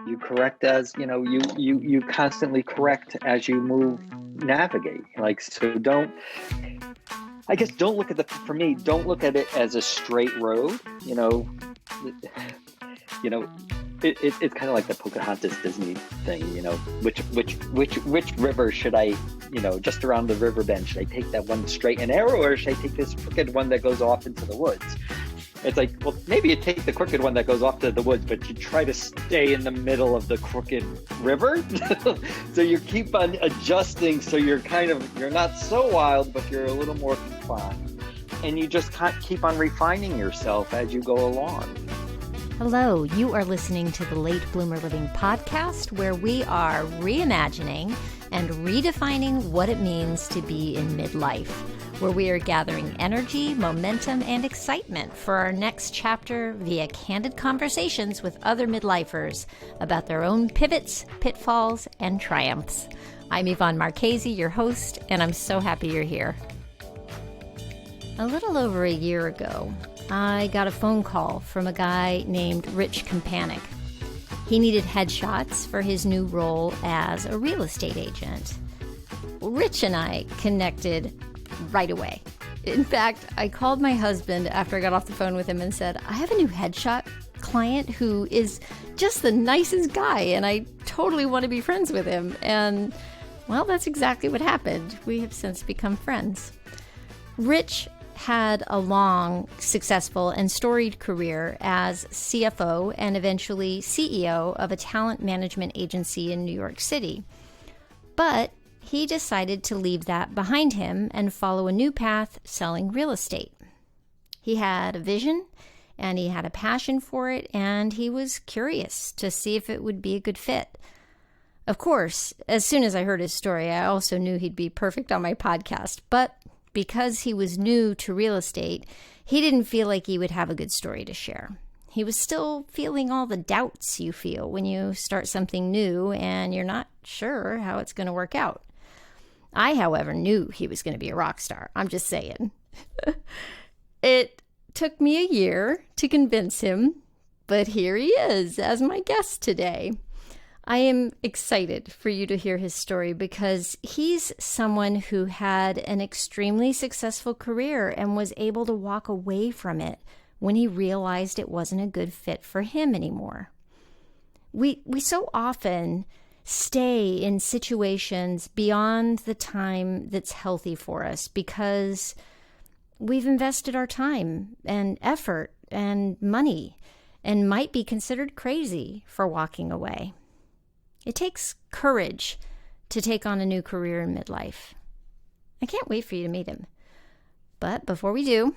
You correct as, you constantly correct as you navigate. Like, so I guess don't look at for me, don't look at it as a straight road, you know, it's kind of like the Pocahontas Disney thing, which river should I, just around the river bend, should I take that one straight and narrow, or should I take this crooked one that goes off into the woods? It's like, well, maybe you take the crooked one that goes off to the woods, but you try to stay in the middle of the crooked river. So you keep on adjusting. So you're not so wild, but you're a little more confined. And you just can't keep on refining yourself as you go along. Hello, you are listening to the Late Bloomer Living podcast, where we are reimagining and redefining what it means to be in midlife, where we are gathering energy, momentum, and excitement for our next chapter via candid conversations with other midlifers about their own pivots, pitfalls, and triumphs. I'm Yvonne Marchese, your host, and I'm so happy you're here. A little over a year ago, I got a phone call from a guy named Companik. He needed headshots for his new role as a real estate agent. Rich and I connected right away. In fact, I called my husband after I got off the phone with him and said, I have a new headshot client who is just the nicest guy, and I totally want to be friends with him. And, well, that's exactly what happened. We have since become friends. Rich had a long, successful, and storied career as CFO and eventually CEO of a talent management agency in New York City. But he decided to leave that behind him and follow a new path, selling real estate. He had a vision and he had a passion for it, and he was curious to see if it would be a good fit. Of course, as soon as I heard his story, I also knew he'd be perfect on my podcast, but because he was new to real estate, he didn't feel like he would have a good story to share. He was still feeling all the doubts you feel when you start something new and you're not sure how it's going to work out. I, however, knew he was going to be a rock star. I'm just saying. It took me a year to convince him, but here he is as my guest today. I am excited for you to hear his story because he's someone who had an extremely successful career and was able to walk away from it when he realized it wasn't a good fit for him anymore. We so often stay in situations beyond the time that's healthy for us because we've invested our time and effort and money and might be considered crazy for walking away. It takes courage to take on a new career in midlife. I can't wait for you to meet him. But before we do,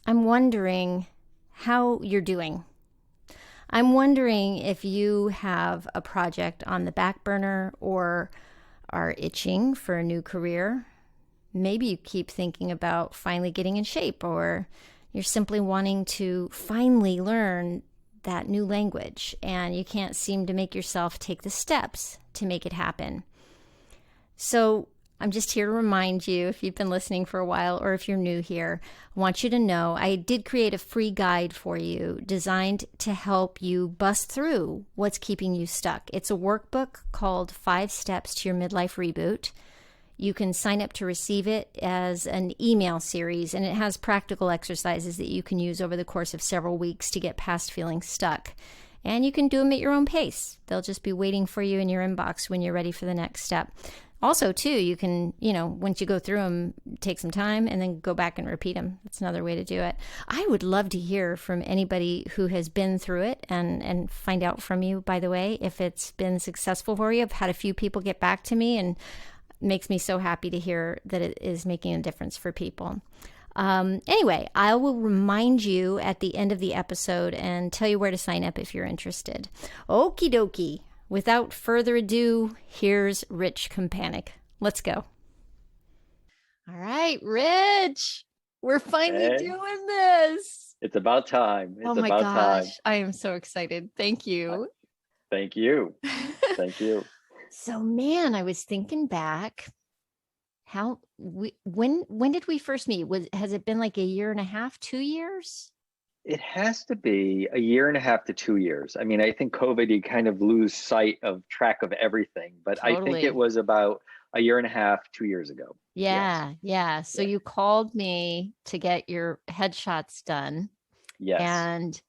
I'm wondering how you're doing. I'm wondering if you have a project on the back burner or are itching for a new career. Maybe you keep thinking about finally getting in shape, or you're simply wanting to finally learn that new language and you can't seem to make yourself take the steps to make it happen. So I'm just here to remind you, if you've been listening for a while or if you're new here, I want you to know I did create a free guide for you designed to help you bust through what's keeping you stuck. It's a workbook called 5 Steps to Your Midlife Reboot. You can sign up to receive it as an email series, and it has practical exercises that you can use over the course of several weeks to get past feeling stuck. And you can do them at your own pace. They'll just be waiting for you in your inbox when you're ready for the next step. Also, too, you can, once you go through them, take some time and then go back and repeat them. That's another way to do it. I would love to hear from anybody who has been through it and find out from you, by the way, if it's been successful for you. I've had a few people get back to me, and makes me so happy to hear that it is making a difference for people. Anyway, I will remind you at the end of the episode and tell you where to sign up if you're interested. Okie dokie. Without further ado, here's Rich Companik. Let's go. All right, Rich, we're finally doing this. It's about time. Oh my gosh, I am so excited. Thank you. Thank you. Thank you. So, man, I was thinking back, when did we first meet? Has it been like a year and a half, 2 years? It has to be a year and a half to 2 years. I mean, I think COVID, you kind of lose sight of track of everything, but I think it Totally. was about a year and a half, 2 years ago. Yes. Yeah, yeah. So Yeah. you called me to get your headshots done, Yes. and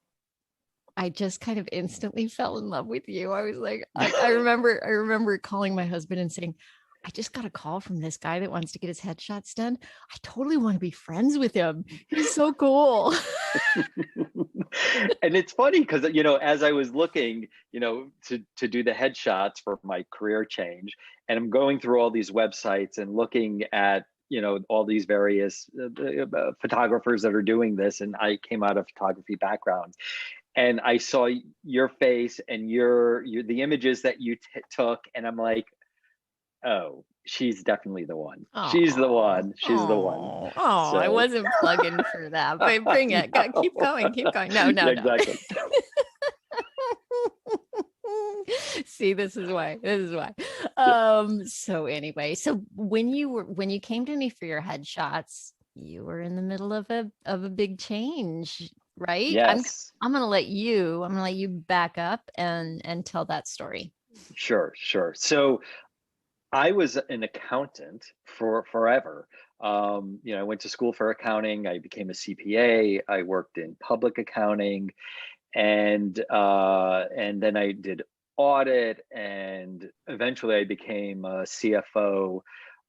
I just kind of instantly fell in love with you. I was like, I remember calling my husband and saying, I just got a call from this guy that wants to get his headshots done. I totally want to be friends with him. He's so cool. And it's funny because, as I was looking, to do the headshots for my career change, and I'm going through all these websites and looking at, all these various photographers that are doing this. And I came out of photography background, and I saw your face and your the images that you took, and I'm like, oh, she's definitely the one. She's the Oh, one. She's the one. oh, I So wasn't plugging for that, but I bring it. Go, know. keep going, keep going. No, no, Yeah, no. exactly. See, this is why. This is why. So anyway, so when you came to me for your headshots, you were in the middle of a big change, right? Yes. I'm gonna let you back up and tell that story. Sure, sure. So I was an accountant for forever. I went to school for accounting. I became a CPA. I worked in public accounting, and then I did audit, and eventually I became a CFO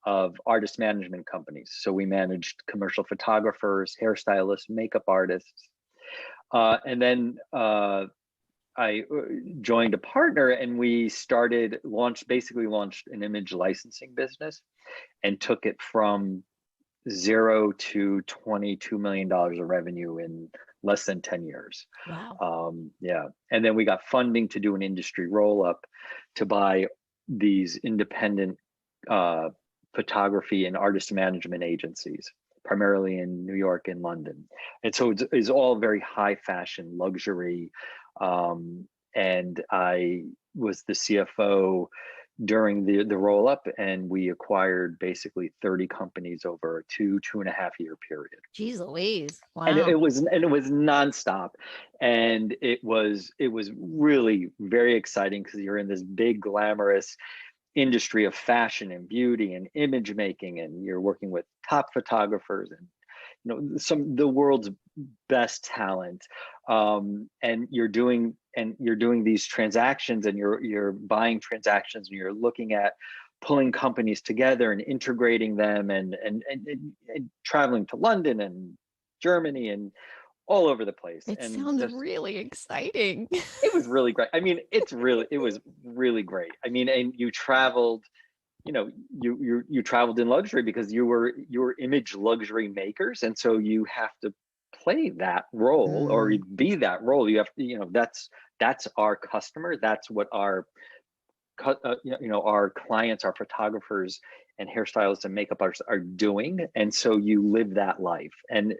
of artist management companies. So we managed commercial photographers, hairstylists, makeup artists, and then I joined a partner, and we basically launched an image licensing business, and took it from zero to $22 million of revenue in less than 10 years. Wow. Yeah. And then we got funding to do an industry roll up to buy these independent uh, photography and artist management agencies, primarily in New York and London. And so it's all very high fashion, luxury. And I was the CFO during the roll up, and we acquired basically 30 companies over a 2.5 year period. Geez Louise. And Wow. it was nonstop, and it was really very exciting because you're in this big glamorous industry of fashion and beauty and image making, and you're working with top photographers and some the world's best talent, and you're doing these transactions, and you're buying transactions, and you're looking at pulling companies together and integrating them, and traveling to London and Germany and all over the place, It and sounds just really exciting. it was really great. I mean, it was really great. I mean, and you traveled, you traveled in luxury because you were image luxury makers, and so you have to play that role or Mm. be that role. You have to, that's our customer. That's what our clients, our photographers and hairstylists and makeup artists are doing, and so you live that life, and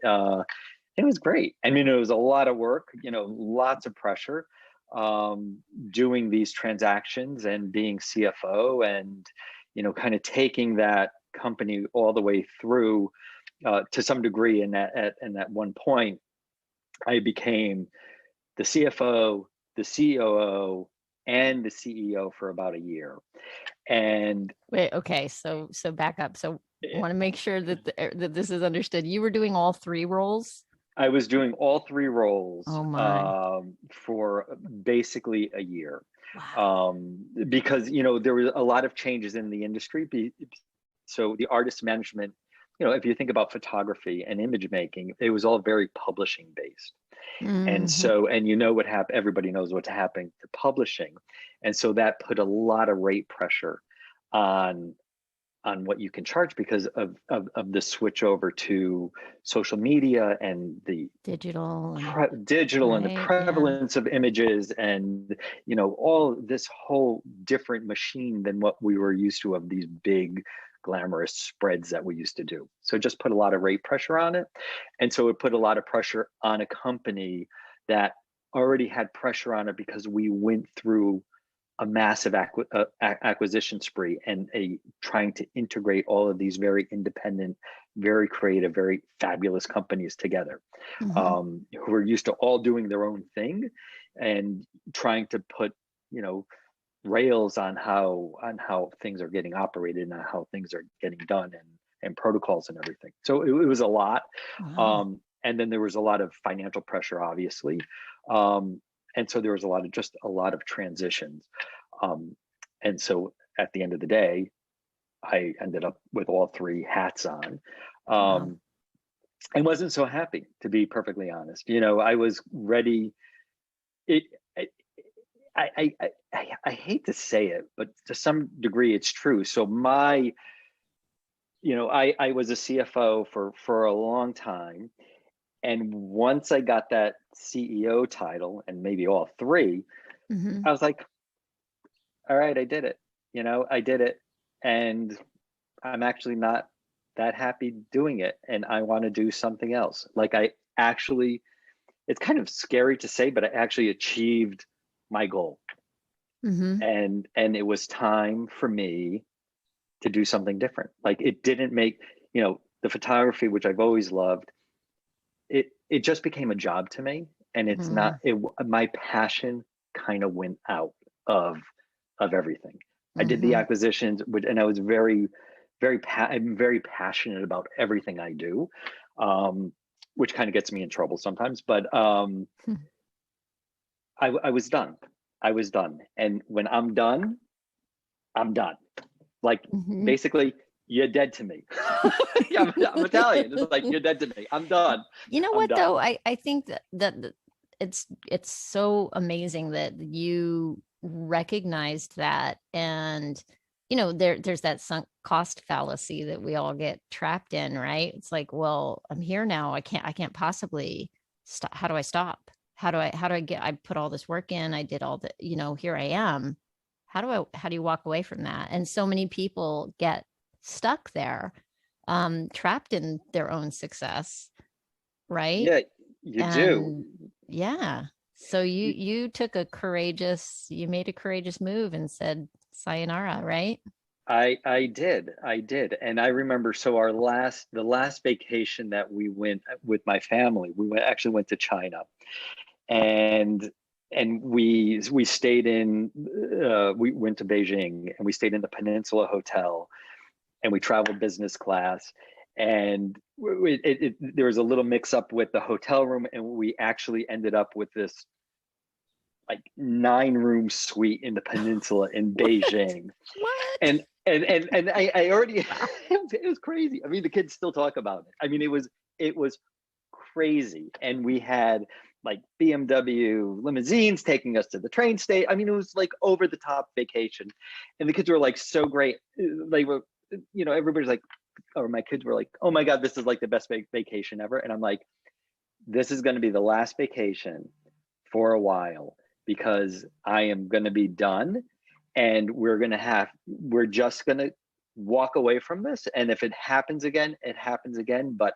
it was great. I mean, it was a lot of work, lots of pressure, um, doing these transactions and being CFO, and kind of taking that company all the way through to some degree. And at one point, I became the CFO, the COO, and the CEO for about a year. And Wait, okay. So back up. So I eh, want to make sure that that this is understood. You were doing all three roles? I was doing all three roles Oh my. for basically a year, Wow. because there was a lot of changes in the industry. So the artist management, if you think about photography and image making, it was all very publishing based. And Hmm. so, and what happened, everybody knows what's happening to publishing. And so that put a lot of rate pressure on what you can charge because of the switch over to social media and the Digital and digital, and the right. Yeah. prevalence of images, and all this whole different machine than what we were used to, of these big glamorous spreads that we used to do. So it just put a lot of rate pressure on it, and so it put a lot of pressure on a company that already had pressure on it because we went through a massive acquisition spree, and a trying to integrate all of these very independent very creative, very fabulous companies together, Mm-hmm. who are used to all doing their own thing and trying to put, you know, rails on how things are getting operated and how things are getting done, and protocols and everything. So it was a lot. Wow. And then there was a lot of financial pressure, obviously. And so there was a lot of transitions. Um, and so at the end of the day, I ended up with all three hats on. Wow. Um, and wasn't so happy, to be perfectly honest. You know, I was ready. It, I hate to say it, but to some degree it's true. So I was a CFO for a long time. And once I got that CEO title, and maybe all three, Mm-hmm. I was like, all right, I did it. I did it. And I'm actually not that happy doing it. And I want to do something else. Like it's kind of scary to say, but I actually achieved my goal. Mm-hmm. And it was time for me to do something different. Like, it didn't make, the photography, which I've always loved, it just became a job to me. And it's not, my passion kind of went out of everything. I did the Mm-hmm. acquisitions, and I was I'm very passionate about everything I do, which kind of gets me in trouble sometimes. But I was done. I was done. And when I'm done, I'm done. Like, Mm-hmm. basically, you're dead to me. I'm Italian. It's like, you're dead to me. I'm done. You know I'm what done. though? I think that it's so amazing that you recognized that. And there's that sunk cost fallacy that we all get trapped in, right? It's like, well, I'm here now. I can't possibly stop. How do I stop? I put all this work in, I did all the, here I am. How do you walk away from that? And so many people get stuck there, trapped in their own success, right? Yeah, you do. And yeah, so you made a courageous move and said sayonara, right? I did, and I remember. So the last vacation that we went with my family, actually went to China, and we stayed in. We went to Beijing, and we stayed in the Peninsula Hotel, and we traveled business class. And there was a little mix up with the hotel room, and we actually ended up with this like 9-room suite in the peninsula in What? Beijing. What? And I already it was crazy. I mean, the kids still talk about it. I mean, it was crazy. And we had like BMW limousines taking us to the train station. I mean, it was like over the top vacation. And the kids were like so great. They were, everybody's like, or my kids were like, oh my God, this is like the best vacation ever. And I'm like, this is going to be the last vacation for a while, because I am going to be done, and we're just going to walk away from this. And if it happens again, it happens again, but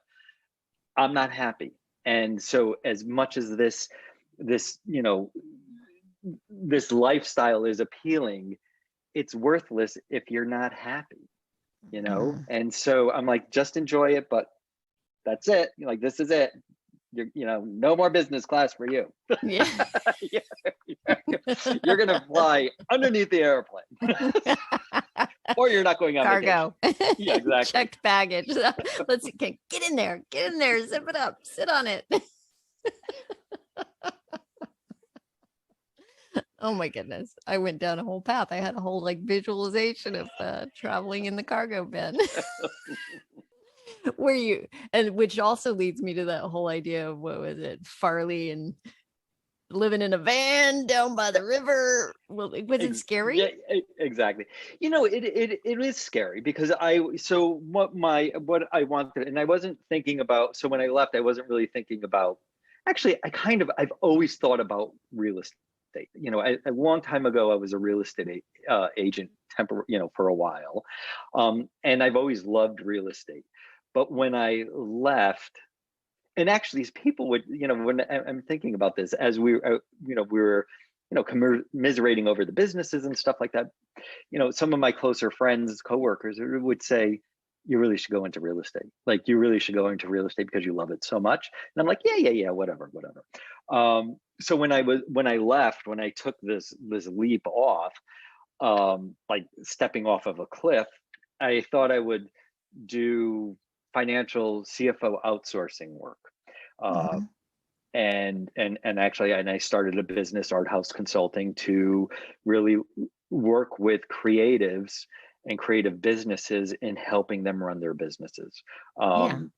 I'm not happy. And so, as much as this, this lifestyle is appealing, it's worthless if you're not happy. Mm. And so I'm like, just enjoy it, but that's it. Like, this is it. No more business class for you. Yeah. You're gonna fly underneath the airplane, or you're not going on Cargo. vacation. Yeah, exactly. Checked baggage. Let's see. Okay, get in there, zip it up, sit on it. Oh my goodness. I went down a whole path. I had a whole like visualization of traveling in the cargo bin. Which also leads me to that whole idea of, what was it, Farley and living in a van down by the river. Well, was it scary? Yeah, exactly. It is scary, because what I wanted, and I wasn't thinking about. So when I left, I wasn't really thinking about. Actually, I've always thought about real estate. A long time ago, I was a real estate agent, for a while, and I've always loved real estate. But when I left, and actually these people would, when I'm thinking about this, as we were commiserating over the businesses and stuff like that, some of my closer friends, coworkers would say, you really should go into real estate. Like, you really should go into real estate because you love it so much. And I'm like, yeah, whatever. So when I took this leap off, like stepping off of a cliff, I thought I would do financial CFO outsourcing work. Uh, Mhm. and actually, and I started a business, Art House Consulting, to really work with creatives and creative businesses in helping them run their businesses. Yeah. Um,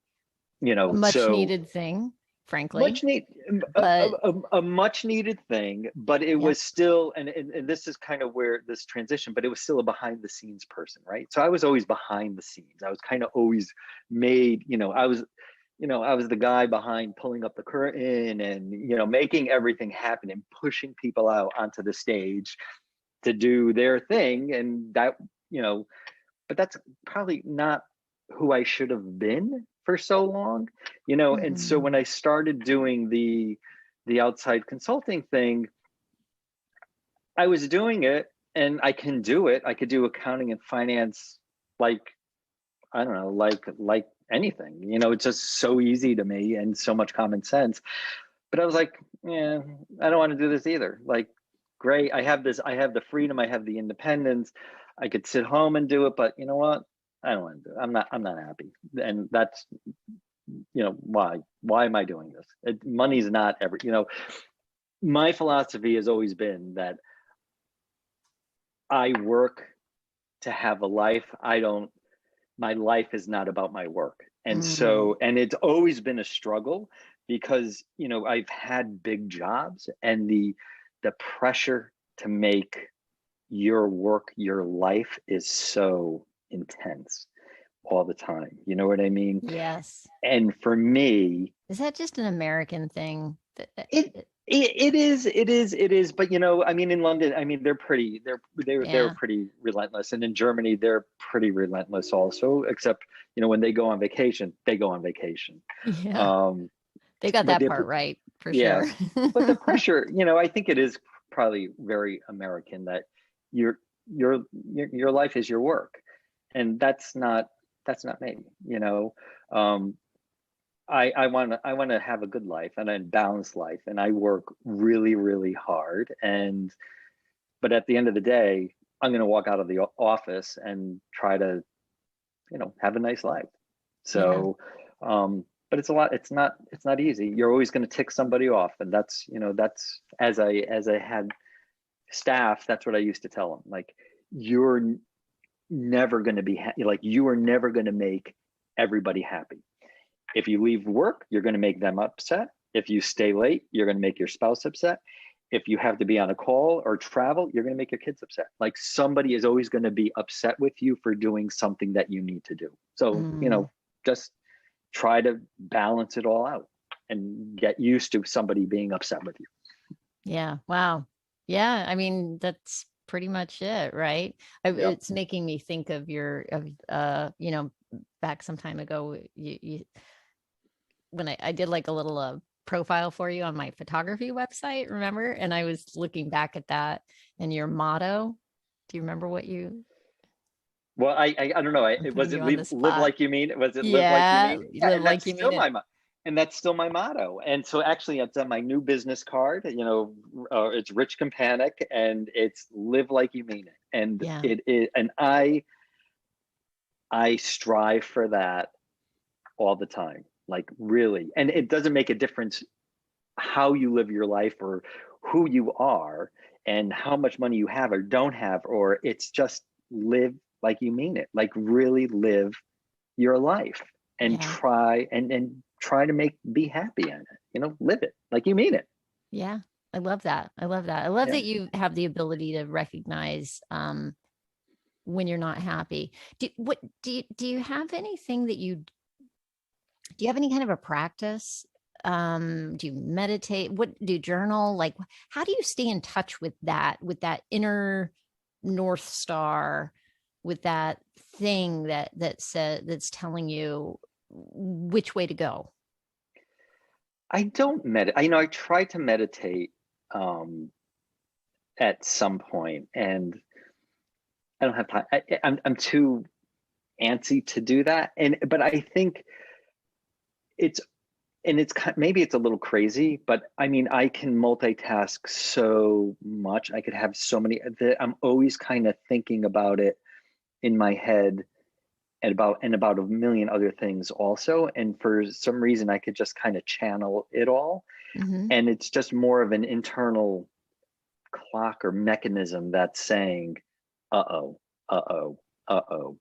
A much so needed thing, frankly. much need But a much needed thing, but it yep. was still, and this is kind of where this transition, but it was still a behind the scenes person, right? So I was always behind the scenes. I was kind of always made, I was the guy behind pulling up the curtain and, making everything happen and pushing people out onto the stage to do their thing. And that, you know, but that's probably not who I should have been for so long, And so when Mhm. I started doing the outside consulting thing, I was doing it, and I can do it. I could do accounting and finance, like, I don't know, like anything. It's just so easy to me and so much common sense. But I was like, yeah, I don't want to do this either. Like, great, I have the freedom, I have the independence. I could sit home and do it, but you know what? I don't want to do it. I'm not happy. And that's, why am I doing this? Money's not my philosophy has always been that I work to have a life. My life is not about my work. And Mm. so, and it's always been a struggle because, I've had big jobs, and the pressure to make your work your life is so intense all the time. You know what I mean? Yes. And for me, Is that just an American thing? it it is, but I mean, in London, I mean, they're Yeah. pretty relentless, and in Germany they're pretty relentless also, except when they go on vacation, they go on vacation. Yeah. um They got but that the part right for Yeah, sure. but the pressure, I think it is probably very American that your your life is your work, and that's not me. um I want to have a good life and a balanced life, and I work really, really hard. But at the end of the day, I'm going to walk out of the office and try to, have a nice life. Yeah. So, but it's a lot. It's not easy. You're always going to tick somebody off, and that's as I had staff. That's what I used to tell them. Like, you're never going to be like, you are never going to make everybody happy. If you leave work, you're going to make them upset. If you stay late, you're going to make your spouse upset. If you have to be on a call or travel, you're going to make your kids upset. Like, somebody is always going to be upset with you for doing something that you need to do. So, Mm. just try to balance it all out and get used to somebody being upset with you. Yeah. Wow. Yeah. I mean, that's pretty much it, right? Yep. It's making me think of back some time ago, when I did like a little profile for you on my photography website, remember? And I was looking back at that and your motto. Do you remember what you? Well, I don't know. I'm Was putting you it on live the live spot. like you mean? Was it live like you Yeah, mean? you Yeah, live and that's like you mean still it. my motto. And so, actually, it's on my new business card. It's Rich Companik, and it's live like you mean it. And Yeah, I strive for that all the time. Like, really, and it doesn't make a difference how you live your life or who you are and how much money you have or don't have, or it's just live like you mean it. Like, really live your life and yeah, try to be happy in it. Live it like you mean it. yeah. I love that. I love that. I love Yeah. that you have the ability to recognize when you're not happy. Do you have anything that you do you have any kind of a practice? Do you meditate? What do you journal? Like, how do you stay in touch with that inner North Star, with that thing that's telling you which way to go? I don't meditate. I try to meditate um, at some point, and I don't have time. I'm too antsy to do that. But I think it's, and it's maybe it's a little crazy, but I mean, I can multitask so much. I could have so many that I'm always kind of thinking about it in my head, and about a million other things also. And for some reason, I could just kind of channel it all. Mm-hmm. And it's just more of an internal clock or mechanism that's saying, uh-oh, uh-oh, uh-oh,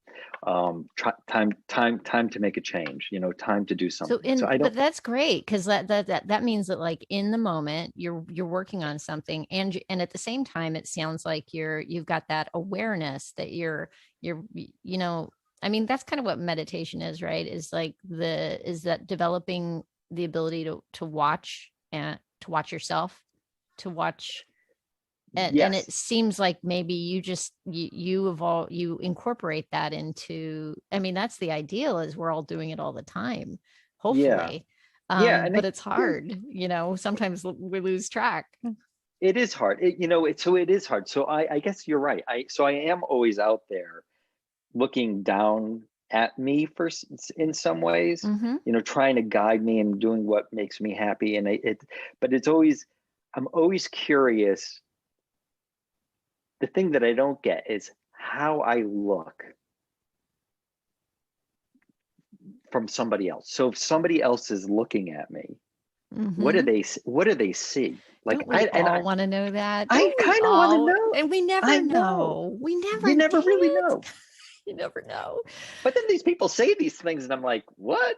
time to make a change, time to do So something. So I but don't. that's great because that means that like in the moment you're working on something and at the same time it sounds like you've got that awareness that you're you know I mean that's kind of what meditation is, right? Is that developing the ability to watch and to watch yourself, to watch and Yes. it seems like maybe you evolve, you incorporate that into, I mean that's the ideal, is we're all doing it all the time, Yeah. hopefully. Yeah. And But I it's think hard, sometimes we lose track. it is hard. So it is hard. So I guess you're right. I am always out there looking down at me in some ways, Mm-hmm. trying to guide me and doing what makes me happy. But it's always, I'm always curious. The thing that I don't get is how I look from somebody else. So if somebody else is looking at me, Mm-hmm. what do they see? Like Don't we I all want to know that? I Don't we kind of want to all? know. And we I never know. know. We never, You never dang really it. know. You never know. But then these people say these things and I'm like, what?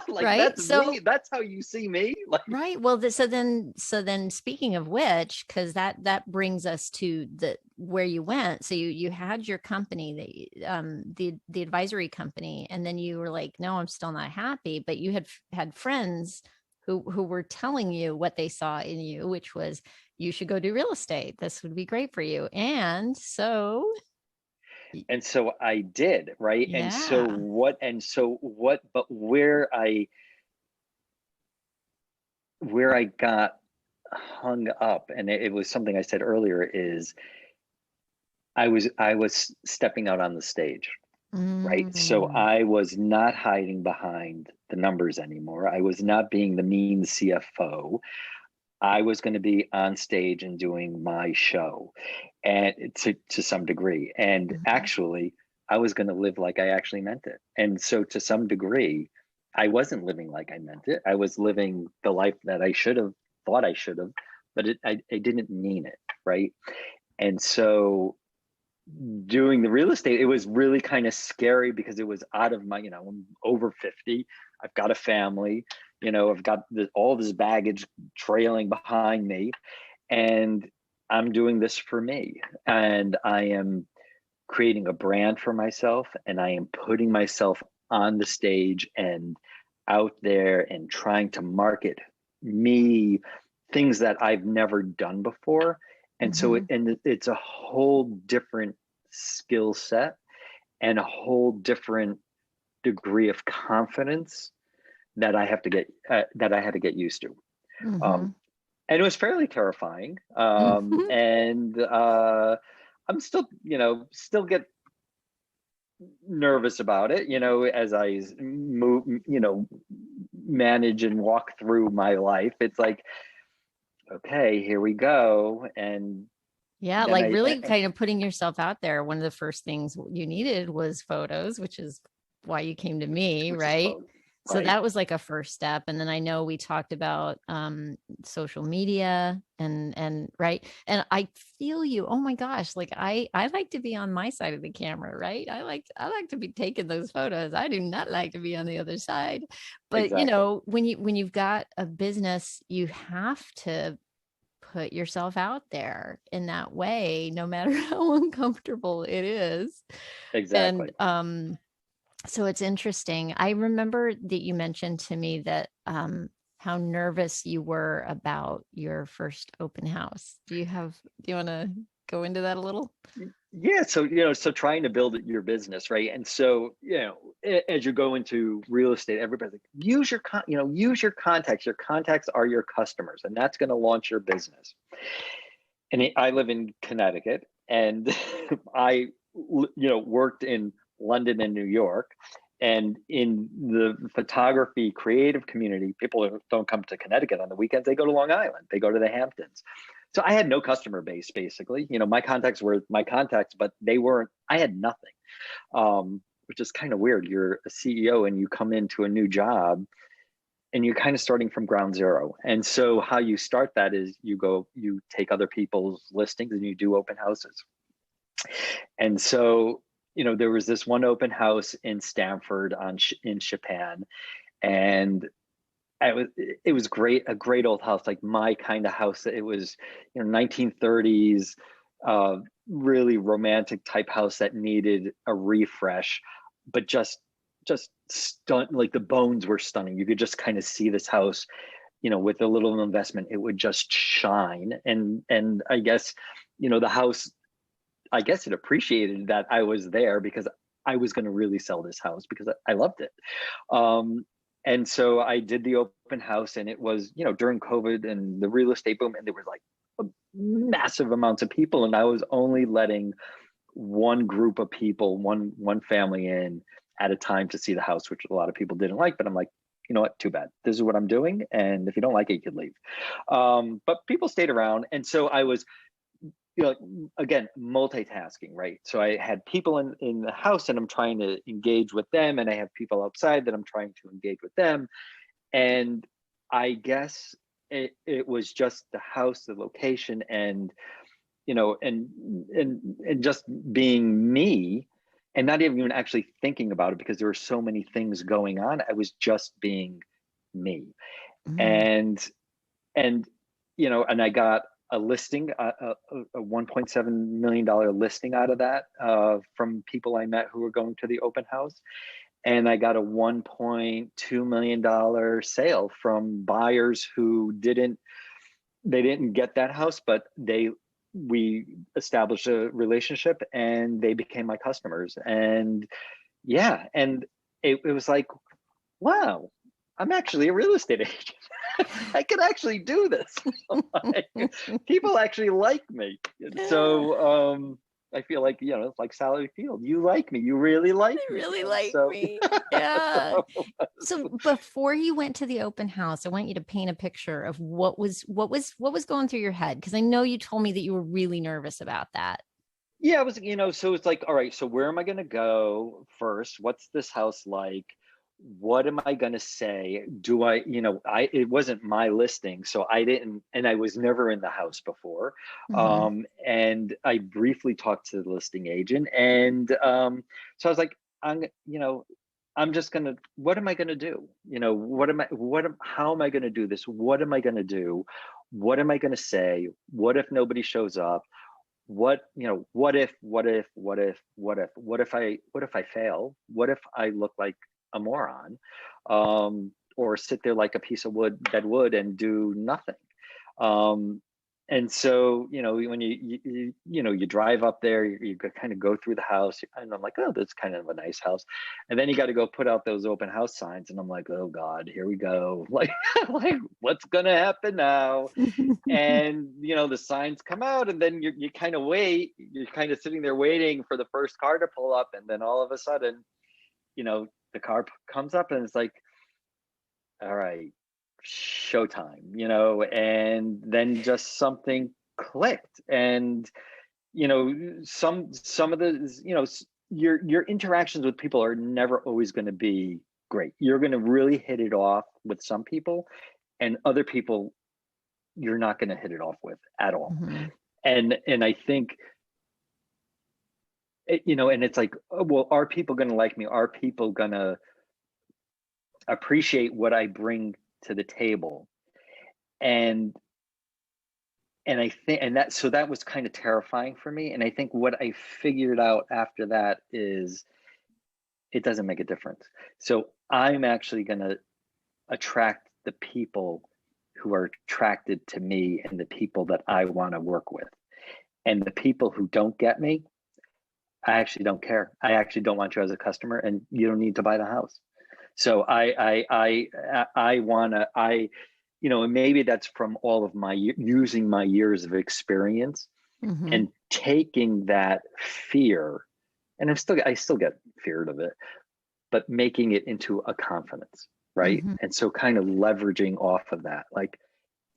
Like Right. that's me. So That's how you see me. Like, right. Well, so then speaking of which, because that brings us to the where you went. So you had your company, the advisory company, and then you were like, no, I'm still not happy. But you had friends who were telling you what they saw in you, which was you should go do real estate. This would be great for you. And so and so I did, right? yeah. And so what, but where I got hung up, and it was something I said earlier, is I was stepping out on the stage, right? So Mm, I was not hiding behind the numbers anymore. I was not being the mean CFO. I was going to be on stage and doing my show, and to some degree. And mhm, actually, I was going to live like I actually meant it. And so to some degree, I wasn't living like I meant it. I was living the life that I should have thought I should have, but I didn't mean it, right? And so doing the real estate, it was really kind of scary because it was out of my, I'm over 50. I've got a family, I've got all this baggage trailing behind me, and I'm doing this for me. And I am creating a brand for myself, and I am putting myself on the stage and out there and trying to market me, things that I've never done before. And so mhm, it's a whole different skill set and a whole different degree of confidence that I had to get used to. Um, mhm, and it was fairly terrifying. mhm. And I'm still, still get nervous about it, as I move, manage and walk through my life. It's like, okay, here we go. And Yeah, then like really kind of putting yourself out there. One of the first things you needed was photos, which is why you came to me, which is right? both, So right? that was like a first step. And then I know we talked about social media and right. And I feel you. Oh my gosh, like I like to be on my side of the camera, right? I like to be taking those photos. I do not like to be on the other side. But Exactly. when you've got a business, you have to put yourself out there in that way, no matter how uncomfortable it is. Exactly. And so it's interesting. I remember that you mentioned to me that how nervous you were about your first open house. Do you want to go into that a little? Yeah, so so trying to build your business, right? And so as you go into real estate, everybody's like, use your contacts. Your contacts are your customers, and that's going to launch your business. And I live in Connecticut, and I worked in London and New York. And in the photography creative community, people don't come to Connecticut on the weekends. They go to Long Island. They go to the Hamptons. So I had no customer base, basically. My contacts were my contacts, but they weren't, I had nothing, which is kind of weird. You're a CEO and you come into a new job and you're kind of starting from ground zero. And so how you start that is you take other people's listings and you do open houses. And so, there was this one open house in Stamford in Chapin, and it was great, a great old house, like my kind of house. It was, 1930s, really romantic type house that needed a refresh, but just like the bones were stunning. You could just kind of see this house, with a little investment, it would just shine. And I guess, the house, I guess it appreciated that I was there because I was going to really sell this house because I loved it. And so I did the open house, and it was, during COVID and the real estate boom, and there was like massive amounts of people. And I was only letting one group of people, one family in at a time to see the house, which a lot of people didn't like. But I'm like, you know what, too bad. This is what I'm doing. And if you don't like it, you can leave. But people stayed around. And so I was, again, multitasking, right? So I had people in the house and I'm trying to engage with them, and I have people outside that I'm trying to engage with them. And I guess it was just the house, the location, and and just being me, and not even actually thinking about it because there were so many things going on. I was just being me. Mm-hmm. And and I got a listing, a $1.7 million listing out of that from people I met who were going to the open house. And I got a $1.2 million sale from buyers who didn't get that house, but we established a relationship and they became my customers. And yeah, and it was like, wow, I'm actually a real estate agent. I could actually do this. Like, people actually like me. So I feel like, it's like Sally Field. You like me. You really like me. Really like me. Yeah. So before you went to the open house, I want you to paint a picture of what was going through your head. Because I know you told me that you were really nervous about that. Yeah, it was, so it's like, all right, so where am I going to go first? What's this house like? What am I going to say? Do I, it wasn't my listing, so I didn't, and I was never in the house before. Mm-hmm. And I briefly talked to the listing agent, and so I was like, I'm just going to, what am I going to do? How am I going to do this? What am I going to do? What am I going to say? What if nobody shows up? What if I fail? What if I look like a moron, or sit there like a piece of dead wood and do nothing? And so, when you drive up there, you kind of go through the house, and I'm like, oh, that's kind of a nice house. And then you got to go put out those open house signs, and I'm like, oh God, here we go. Like what's gonna happen now? And the signs come out, and then you kind of wait. You're kind of sitting there waiting for the first car to pull up, and then all of a sudden, the car comes up, and it's like, all right, showtime, and then just something clicked. And some of the your interactions with people are never always going to be great. You're going to really hit it off with some people, and other people you're not going to hit it off with at all. Mm-hmm. And I think and it's like, oh, well, are people going to like me? Are people going to appreciate what I bring to the table? And I think, so that was kind of terrifying for me. And I think what I figured out after that is it doesn't make a difference. So I'm actually going to attract the people who are attracted to me and the people that I want to work with. And the people who don't get me, I actually don't care. I actually don't want you as a customer, and you don't need to buy the house. So I wanna, and maybe that's from all of my using my years of experience, mm-hmm. and taking that fear and I still get feared of it, but making it into a confidence, right? Mm-hmm. And so kind of leveraging off of that, like,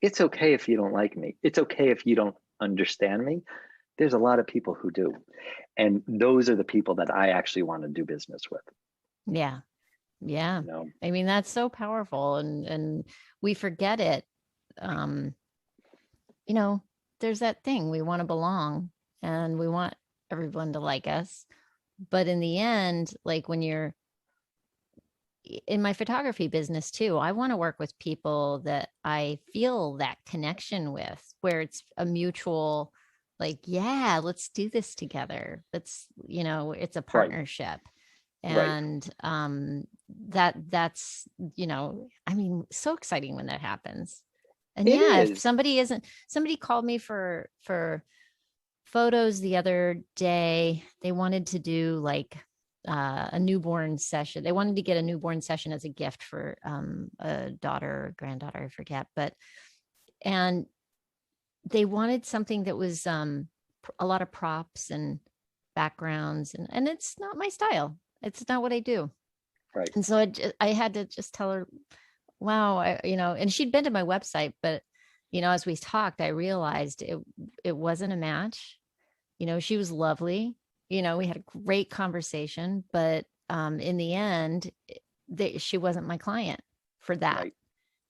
it's okay if you don't like me. It's okay if you don't understand me. There's a lot of people who do. And those are the people that I actually want to do business with, Yeah. Yeah. you know? I mean, that's so powerful, and we forget it. Um, you know, there's that thing, we want to belong and we want everyone to like us. But in the end, like when you're in my photography business too, I want to work with people that I feel that connection with, where it's a mutual, like, yeah, let's do this together. It's a Right, partnership. right. And that's, I mean, so exciting when that happens. And It yeah, if is. somebody called me for photos the other day. They wanted to do like a newborn session. They wanted to get a newborn session as a gift for a daughter or granddaughter, I forget. And they wanted something that was a lot of props and backgrounds, and it's not my style. It's not what I do. Right, And so I had to just tell her, wow, and she'd been to my website, but as we talked, I realized it wasn't a match. She was lovely. We had a great conversation, but in the end, she wasn't my client for that, right,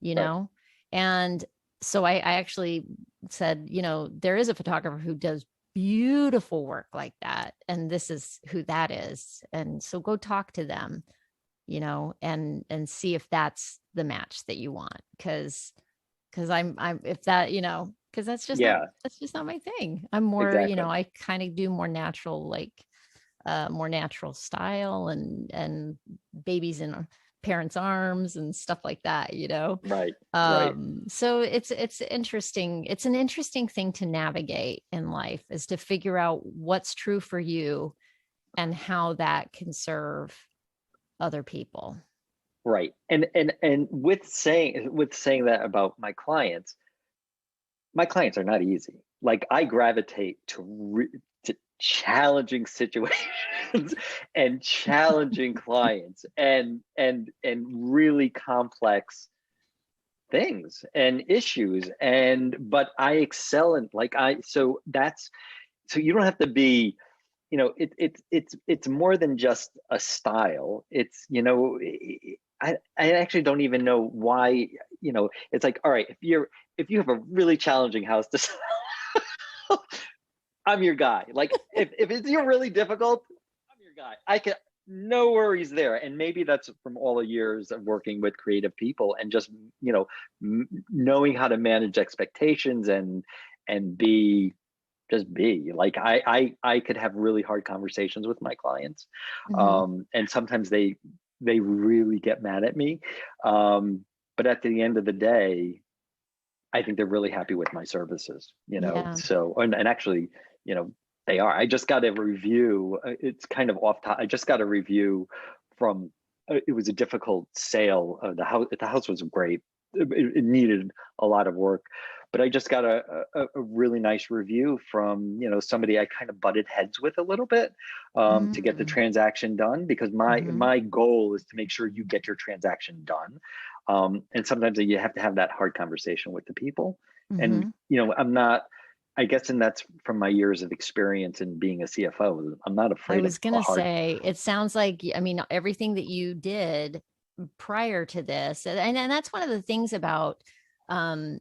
you right. know? And so I actually said, there is a photographer who does beautiful work like that. And this is who that is. And so go talk to them, and see if that's the match that you want. Cause I'm, if that, cause Yeah, that's just not my thing. I'm more, exactly. I kind of do more natural, like, more natural style and babies in parents' arms and stuff like that. Right, right, So it's interesting. It's an interesting thing to navigate in life, is to figure out what's true for you and how that can serve other people. right. And with saying that about my clients are not easy. Like, I gravitate to challenging situations and challenging clients and really complex things and issues. And but I excel in, like, I so that's so you don't have to be, it's more than just a style. It's, I actually don't even know why. It's like, all right, if you have a really challenging house to sell, I'm your guy. Like, if it's you're really difficult, I'm your guy. I can, no worries there. And maybe that's from all the years of working with creative people and just, knowing how to manage expectations and be, just be like, I could have really hard conversations with my clients, Mm-hmm. and sometimes they really get mad at me, but at the end of the day, I think they're really happy with my services, Yeah. so, and actually, you know they are. I just got a review, it's kind of off top. I just got a review from, it was a difficult sale. The house was great. It needed a lot of work, but I just got a really nice review from, somebody I kind of butted heads with a little bit, to get the Mm-hmm. transaction done, because my Mm-hmm. my goal is to make sure you get your transaction done, and sometimes you have to have that hard conversation with the people. And, Mm-hmm. I'm not, I guess, and that's from my years of experience in being a CFO. I'm not I afraid of was a gonna hard. say, it sounds like, I mean, everything that you did prior to this, and that's one of the things about um,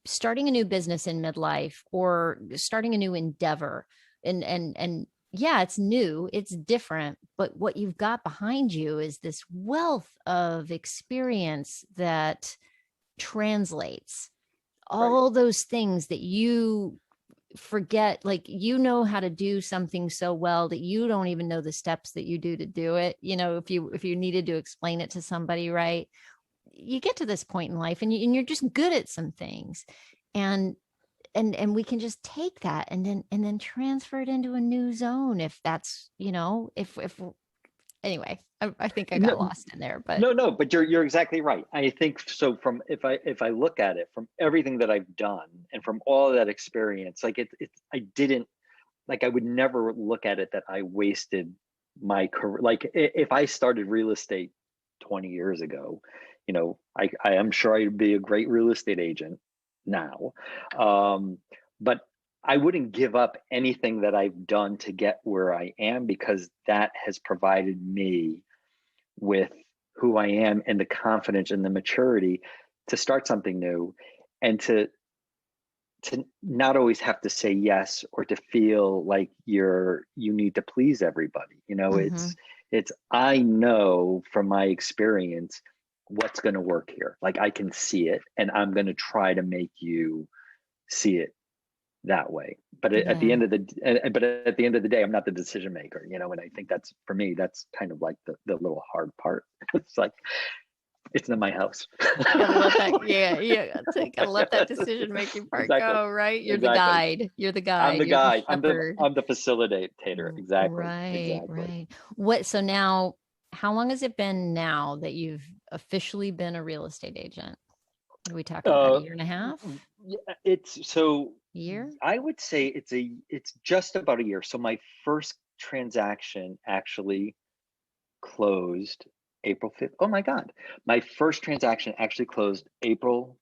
starting a new business in midlife or starting a new endeavor. And yeah, it's new, it's different, but what you've got behind you is this wealth of experience that translates Right, all those things that you forget. Like, how to do something so well that you don't even know the steps that you do to do it. If you needed to explain it to somebody, right? You get to this point in life, and you're just good at some things, and and we can just take that and then transfer it into a new zone, if that's, if anyway, I think I got no, lost in there, but no, but you're exactly right. I think so. From, if I look at it from everything that I've done and from all of that experience, like, I didn't like I would never look at it that I wasted my career. Like if I started real estate 20 years ago, I am sure I'd be a great real estate agent now. But I wouldn't give up anything that I've done to get where I am, because that has provided me with who I am and the confidence and the maturity to start something new, and to not always have to say yes, or to feel like you need to please everybody. Mm-hmm. It's I know from my experience what's going to work here. Like I can see it, and I'm going to try to make you see it that way. But at the Yeah. end of the day, I'm not the decision maker, and I think that's, for me, that's kind of like the little hard part. It's like, it's not my house. You gotta let that, yeah, yeah. Gotta let that decision making part Exactly. go, right? You're the Exactly. guide. You're the I'm guide. the You're the guy. shepherd. I'm the facilitator. Exactly. Right, Exactly. right. So now, how long has it been now that you've officially been a real estate agent? What are we talking about? A Uh, year and a half? yeah, it's so Year? I would say it's just about a year. So my first transaction actually closed April 5th. Oh my God. My first transaction actually closed April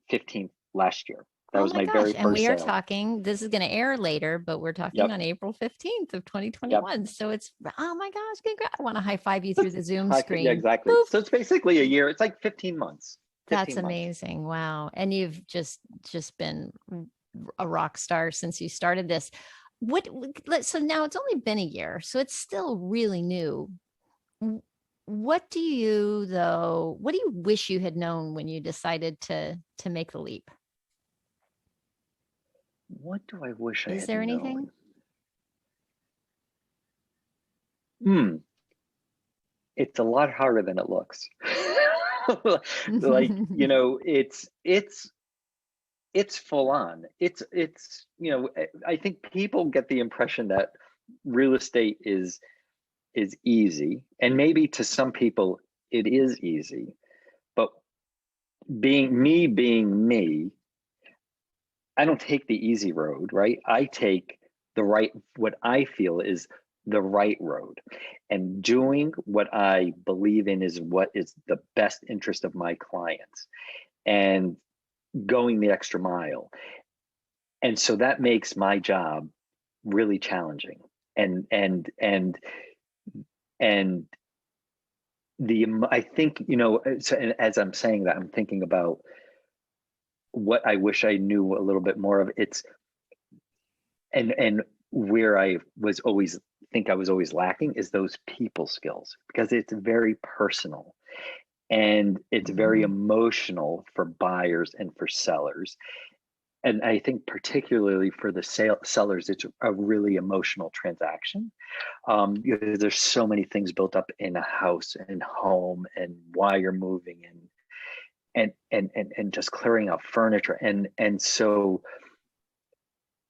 15th last year. That Oh was my my very gosh. And first we are sale. talking, this is going to air later, but we're talking Yep. on April 15th of Yep. 2021. So it's, oh my gosh, congrats. I want to high five you through the Zoom Yeah, screen. exactly. Boop. So it's basically a year. It's like 15 months. That's 15 months. amazing. Wow. And you've just been a rock star since you started this. So now it's only been a year, so it's still really new. What do you though, what do you wish you had known when you decided to make the leap? What do I wish I Is had there anything? known? Hmm. It's a lot harder than it looks. Like, it's full on. I think people get the impression that real estate is easy, and maybe to some people it is easy, but being me, I don't take the easy road, right? I take what I feel is the right road, and doing what I believe in is what is the best interest of my clients, and going the extra mile. And so that makes my job really challenging. And I think, so, and as I'm saying that, I'm thinking about what I wish I knew a little bit more of. It's and where I was always lacking is those people skills, because it's very personal, and it's very Mhm. emotional for buyers and for sellers. And I think particularly for the sellers, it's a really emotional transaction, because there's so many things built up in a house and home, and why you're moving, and just clearing out furniture, and so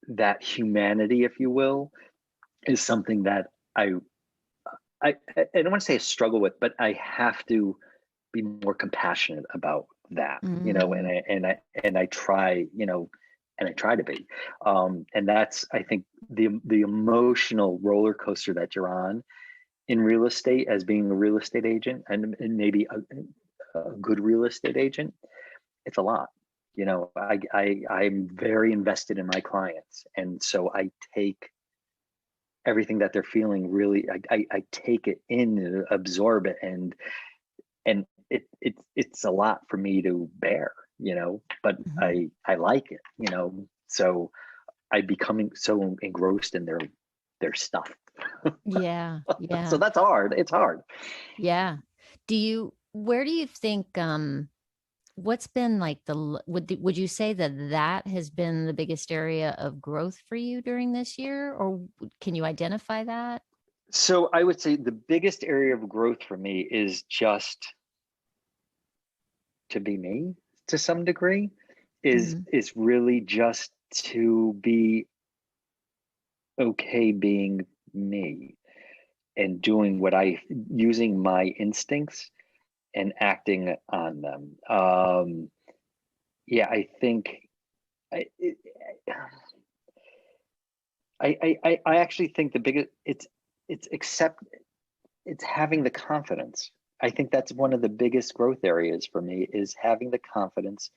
that humanity, if you will, is something that I don't want to say I struggle with, but I have to be more compassionate about that, Mhm. and I try, and I try to be, and that's, I think, the emotional roller coaster that you're on in real estate as being a real estate agent, and maybe a good real estate agent. It's a lot. I'm very invested in my clients, and so I take everything that they're feeling really. I take it in and absorb it, and it's a lot for me to bear, but Mhm. I like it, so I becoming so engrossed in their stuff. Yeah, So yeah, that's hard. It's hard. yeah. Where do you think, what's been like would you say that that has been the biggest area of growth for you during this year, or can you identify that? So I would say the biggest area of growth for me is just to be me, to some degree, is Mhm. is really just to be okay being me, and doing what I using my instincts and acting on them. Yeah, I think I, it, I actually think the biggest it's accept it's having the confidence. I think that's one of the biggest growth areas for me is having the confidence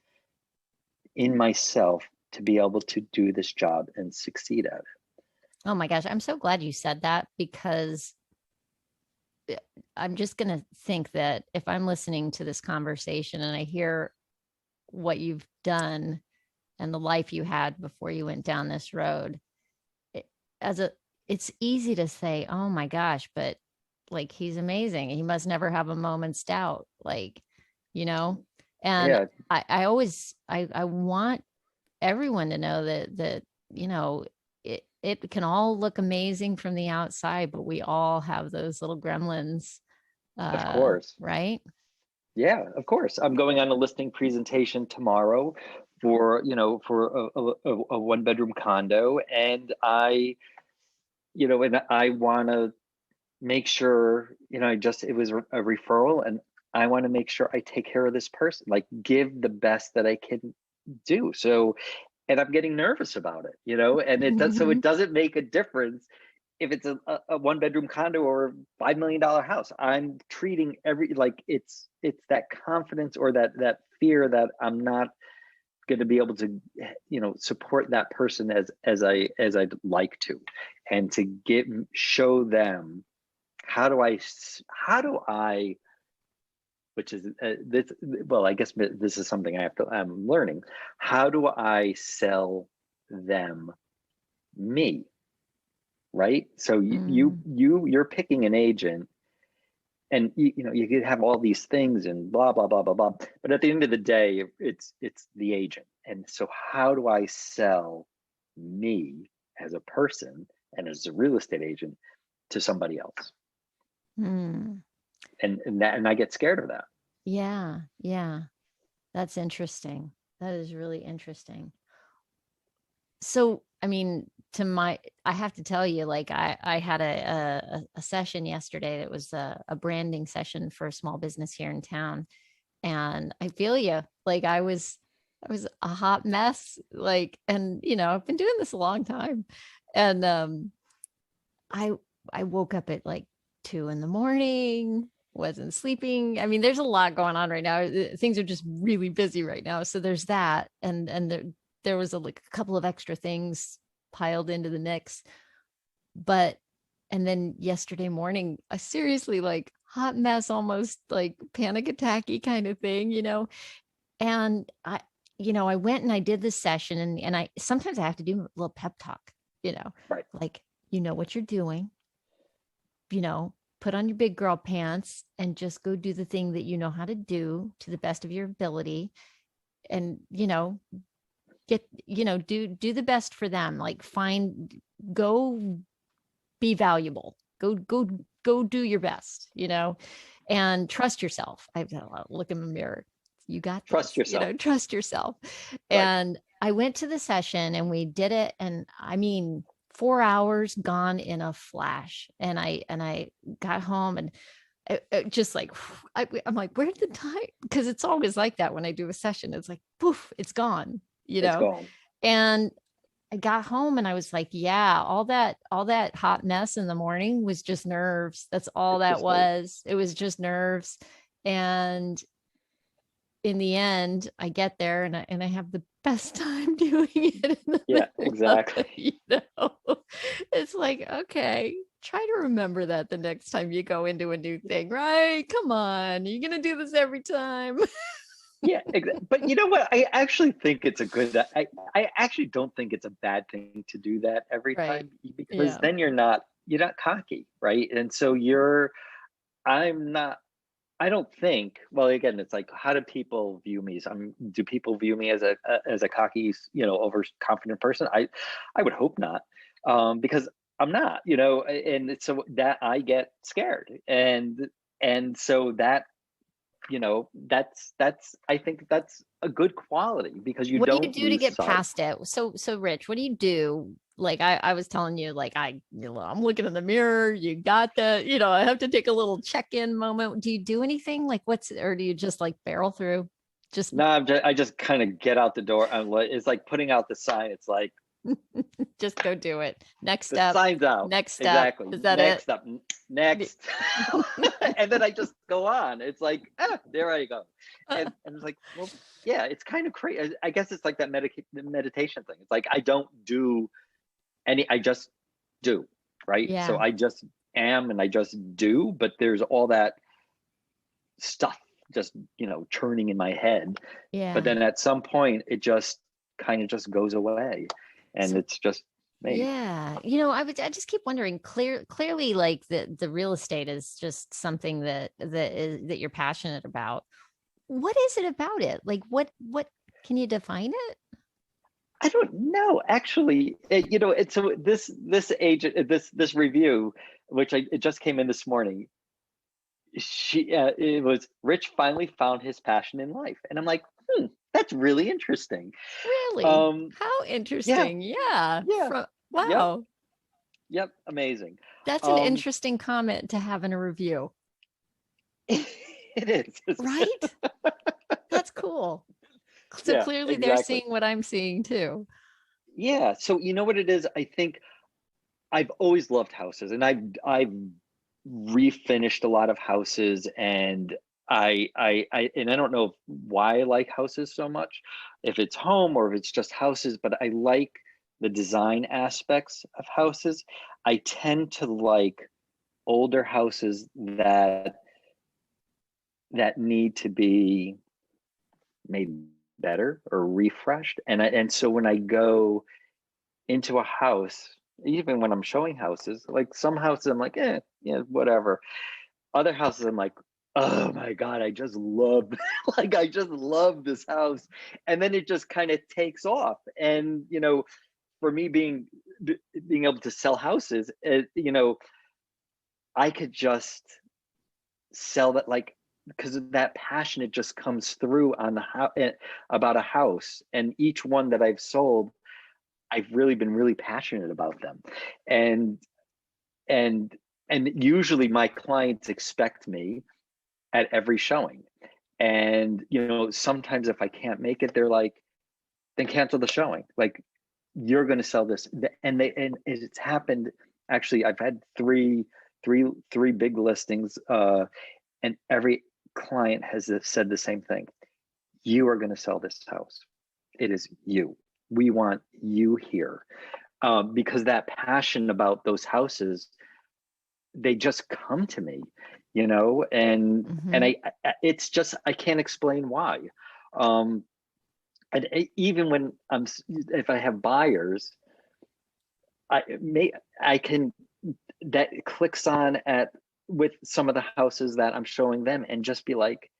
in myself to be able to do this job and succeed at it. Oh my gosh, I'm so glad you said that because I'm just going to think that if I'm listening to this conversation and I hear what you've done and the life you had before you went down this road, it, as a it's easy to say, "Oh my gosh," but like he's amazing. He must never have a moment's doubt, like, you know. And Yeah, I want everyone to know that you know it can all look amazing from the outside, but we all have those little gremlins, of course. right? Yeah, of course. I'm going on a listing presentation tomorrow for, for a one bedroom condo. And I want to make sure, it was a referral and I want to make sure I take care of this person, like give the best that I can do. So, and I'm getting nervous about it, and so it doesn't make a difference if it's a one bedroom condo or a $5 million house. I'm treating like it's that confidence or that fear that I'm not going to be able to, support that person as I'd like to, and to show them how do I, which is this. Well, I guess this is something I'm learning. How do I sell them me? Right. So Mm, you're picking an agent, and you could have all these things and blah blah blah blah blah. But at the end of the day, it's the agent. And so how do I sell me as a person and as a real estate agent to somebody else? mm. And I get scared of that. Yeah, yeah. That's interesting. That is really interesting. So, I mean, I have to tell you, like, I had a session yesterday that was a branding session for a small business here in town. And I feel you, like, I was a hot mess, like, and, I've been doing this a long time. And, I, I woke up at like 2 in the morning, wasn't sleeping. I mean, there's a lot going on right now. Things are just really busy right now. So there's that. And there was like a couple of extra things piled into the mix. But and then yesterday morning, a seriously like hot mess, almost like panic attacky kind of thing. And I went and I did this session, and I sometimes I have to do a little pep talk, you know, Right. like you know what you're doing, put on your big girl pants and just go do the thing that you know how to do to the best of your ability. And get do the best for them, like go be valuable, go do your best, and trust yourself. I've got to look in the mirror. You got Trust this, yourself. trust yourself. Right. And I went to the session and we did it, and I mean 4 hours gone in a flash. And I got home, and just like I'm like, where did the time? Because it's always like that when I do a session. It's like poof, it's gone, It's gone. and I got home and I was like, yeah, all that hot mess in the morning was just nerves. That's all It's that just nerves. was. It was just nerves. And in the end, I get there, and I have the best time doing it in the Yeah, middle of exactly. it. It's like, okay, try to remember that the next time you go into a new thing, right? Come on, you're gonna do this every time. Yeah, but you know what? I actually think it's a good. I actually don't think it's a bad thing to do that every Right. time, because Yeah. then you're not cocky, right? And so I'm not. I don't think. Well, again, it's like, how do people view me? So do people view me as a cocky, overconfident person? I would hope not, because I'm not, and so that I get scared, and so that's I think that's a good quality, because you What do you don't do to lose get sight. past it? So Rich, what do you do? Like I was telling you, like I'm looking in the mirror. You got the, I have to take a little check-in moment. Do you do anything like or do you just like barrel through? Just No, I just kind of get out the door. It's like putting out the sign. It's like, Just go do it. Next The step. sign's out. Next step. Exactly. Is that it? Next up. Next. And then I just go on. It's like, there I go. And it's like, well, yeah, it's kind of crazy. I guess it's like that meditation thing. It's like I don't do I just do, right? So Yeah. I just am and I just do, but there's all that stuff just, churning in my head. But Yeah. then at some point it just kind of just goes away and So it's just me. yeah, I just keep wondering, clearly like the real estate is just something that you're passionate about. What is it about it? Like what can you define it? I don't know, actually. It's so this agent, this review, which it just came in this morning. It was Rich finally found his passion in life, and I'm like, that's really interesting. Really? Um, How yeah, interesting. Yeah. yeah, yep, Wow. yep, amazing. That's an Um, interesting comment to have in a review, it is, right? That's cool. So yeah, clearly they're exactly, seeing what I'm seeing too. yeah. So you know what it is? I think I've always loved houses, and I've refinished a lot of houses, and and I don't know why I like houses so much, if it's home or if it's just houses, but I like the design aspects of houses. I tend to like older houses that need to be made better or refreshed, and so when I go into a house, even when I'm showing houses, like some houses I'm like, yeah, whatever. Other houses I'm like, oh my God, I just love like I just love this house. And then it just kind of takes off. And for me being able to sell houses, I could just sell that, like, because of that passion, it just comes through on the house, about a house. And each one that I've sold, I've really been really passionate about them. And and and usually my clients expect me at every showing. And sometimes if I can't make it, they're like, then cancel the showing. Like, you're going to sell this. And it's happened. Actually, I've had three big listings, and every client has said the same thing. You are going to sell this house. It is you. We want you here. Because that passion about those houses, they just come to me, and Hmm. it's just, I can't explain why. um and even when if I have buyers, i may I can, that clicks on at with some of the houses that I'm showing them, and just be like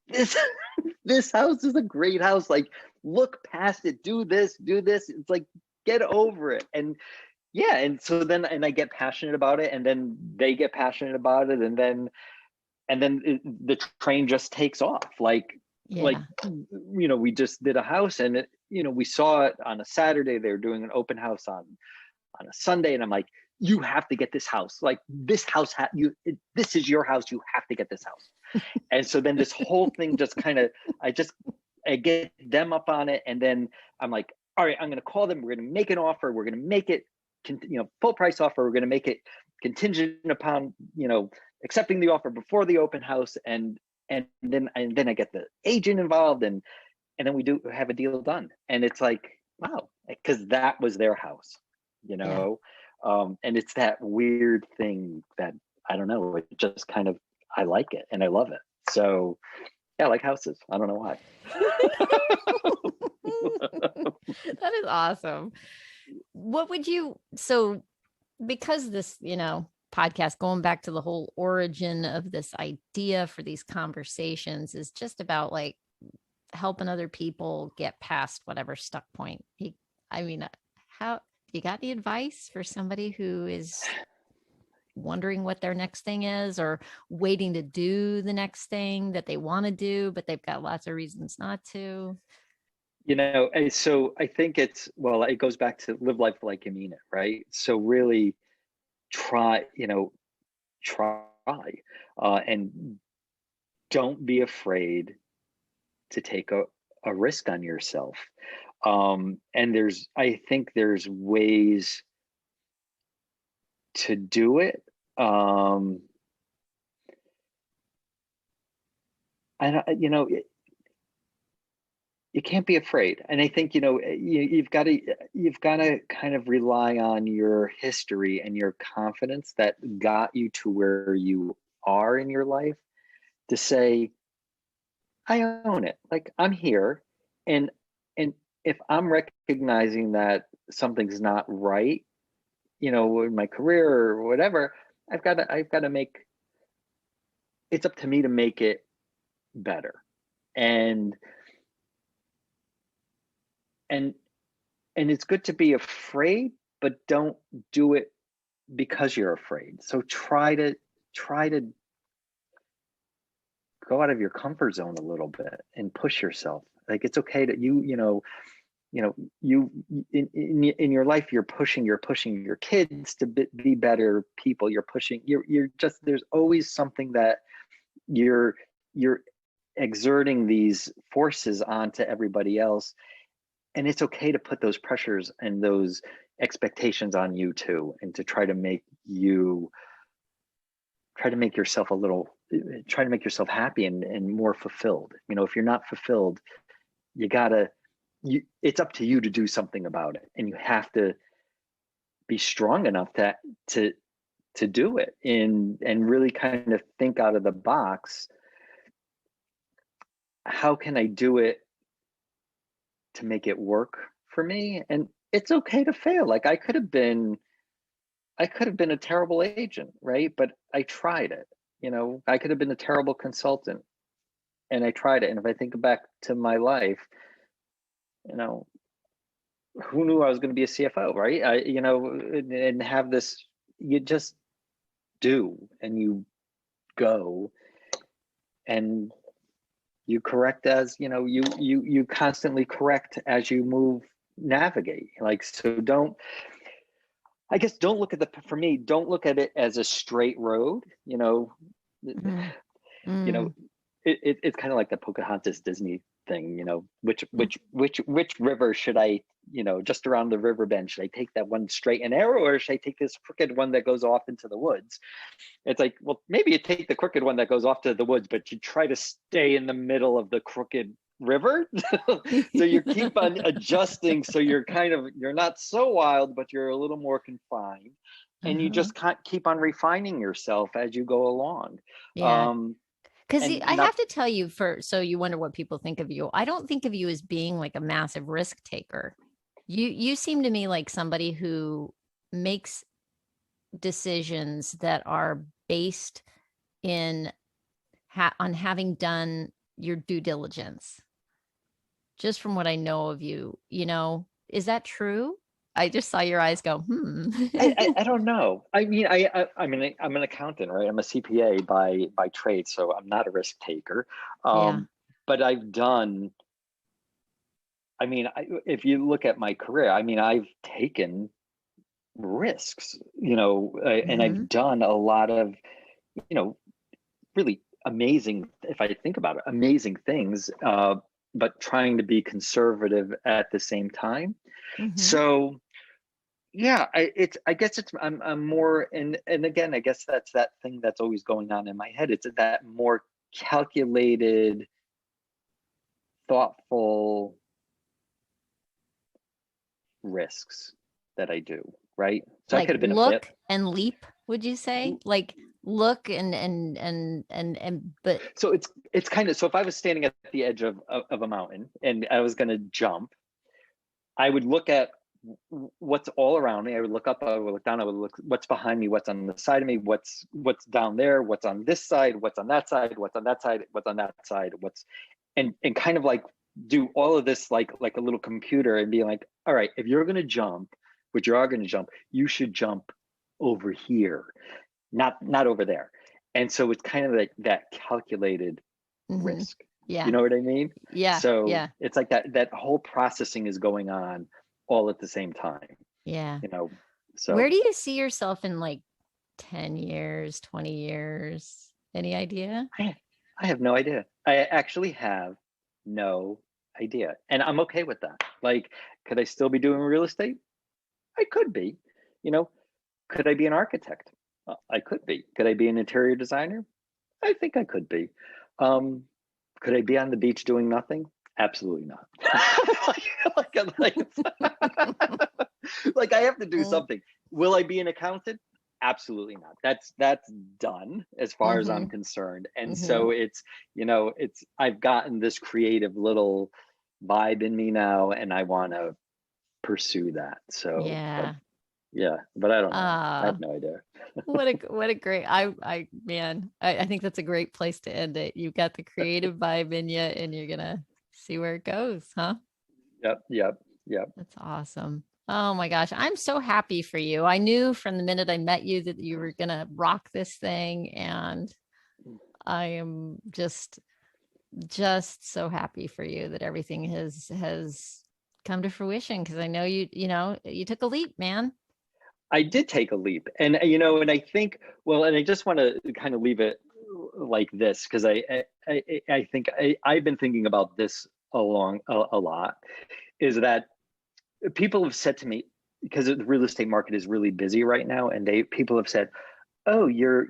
this this house is a great house, like, look past it, do this, it's like, get over it. And yeah, and so then, and I get passionate about it, and then they get passionate about it, and then the train just takes off. Like Yeah. we just did a house, and we saw it on a Saturday. They were doing an open house on a Sunday, and I'm like, you have to get this house. Like, this house, this is your house. You have to get this house. And so then this whole thing just kind of, I get them up on it, and then I'm like, all right, I'm going to call them. We're going to make an offer. We're going to make it, full price offer. We're going to make it contingent upon, accepting the offer before the open house, and then I get the agent involved, and then we do have a deal done. And it's like, wow, because that was their house, you Yeah. know. And it's that weird thing that, I don't know, it just kind of, I like it and I love it. So yeah, I like houses. I don't know why. That is awesome. What would you, so because this, podcast, going back to the whole origin of this idea for these conversations, is just about like helping other people get past whatever stuck point. I mean, how, you got any advice for somebody who is wondering what their next thing is, or waiting to do the next thing that they want to do, but they've got lots of reasons not to? So I think well, it goes back to live life like you mean it, right? So really try, try, and don't be afraid to take a risk on yourself. And I think there's ways to do it. I don't, you can't be afraid. And I think, you've got to kind of rely on your history and your confidence that got you to where you are in your life to say, I own it. Like, I'm here, and and if I'm recognizing that something's not right, in my career or whatever, I've got to make it's up to me to make it better. And and and it's good to be afraid, but don't do it because you're afraid. So try to go out of your comfort zone a little bit and push yourself. Like, it's okay to you in your life, you're pushing your kids to be better people. You're just, there's always something that you're exerting these forces onto everybody else, and it's okay to put those pressures and those expectations on you too, and to try to make yourself try to make yourself happy and more fulfilled. If you're not fulfilled, it's up to you to do something about it, and you have to be strong enough to do it, and really kind of think out of the box. How can I do it to make it work for me? And it's okay to fail. Like, I could have been a terrible agent, right? But I tried it. I could have been a terrible consultant, and I tried it. And if I think back to my life, you know, who knew I was going to be a CFO, right? And have this, you just do, and you go, and you correct as, you constantly correct as you navigate. Like, so don't look for me, don't look at it as a straight road. Mm. you know Mm. it's kind of like the Pocahontas Disney thing. Which river should I, just around the river bend, should I take that one straight and narrow, or should I take this crooked one that goes off into the woods? It's like, well, maybe you take the crooked one that goes off to the woods, but you try to stay in the middle of the crooked river. So you keep on adjusting, so you're not so wild, but you're a little more confined, and you Uh-huh. just can't keep on refining yourself as you go along. Yeah. um Because and I not have to tell you, so you wonder what people think of you. I don't think of you as being like a massive risk taker. You seem to me like somebody who makes decisions that are based in on having done your due diligence. Just from what I know of you, is that true? I just saw your eyes go, hmm. I don't know. I mean, I mean, I'm an accountant, right? I'm a CPA by trade, so I'm not a risk taker. Yeah. But I've done. I mean, if you look at my career, I mean, I've taken risks, and Hmm. I've done a lot of, you know, really amazing, if I think about it, amazing things. But trying to be conservative at the same time. Hmm. So yeah, I guess I'm more, and again, I guess that's that thing that's always going on in my head. It's that more calculated, thoughtful risks that I do, right? So I Like could have been a fit. look and leap, would you say? Like look but So it's kind of, so if I was standing at the edge of a mountain and I was going to jump, I would look at what's all around me. I would look up, I would look down, I would look what's behind me, what's on the side of me, what's down there, what's on this side, what's on that side, what's on that side, what's on that side, and kind of like do all of this like a little computer, and be like, all right, if you're going to jump, which you are going to jump, you should jump over here, not over there. And so it's kind of like that calculated hmm. risk. You Yeah. know what I mean? Yeah. So Yeah. it's like that whole processing is going on all at the same time, Yeah. you know. Where So do you see yourself in like 10 years, 20 years? Any idea? I have no idea. I actually have no idea, and I'm okay with that. Like, could I still be doing real estate? I could be. You know, could I be an architect? I could be. Could I be an interior designer? I think I could be. Um, could I be on the beach doing nothing? Absolutely not. Like I have to do something. Will I be an accountant? Absolutely not. That's done as far as I'm concerned. And so it's, it's I've gotten this creative little vibe in me now, and I want to pursue that. So, but Yeah. yeah, but I don't know. I have no idea. What a great, man, I think that's a great place to end it. You've got the creative vibe in you and you're gonna see where it goes, huh? Yep. That's awesome. Oh my gosh, I'm so happy for you. I knew from the minute I met you that you were gonna rock this thing, and I am just so happy for you that everything has come to fruition, because I know you took a leap, man. I did take a leap, and I think, well, and I just want to kind of leave it like this, because I think I've been thinking about this a lot, is that people have said to me, because the real estate market is really busy right now, and people have said, "Oh, your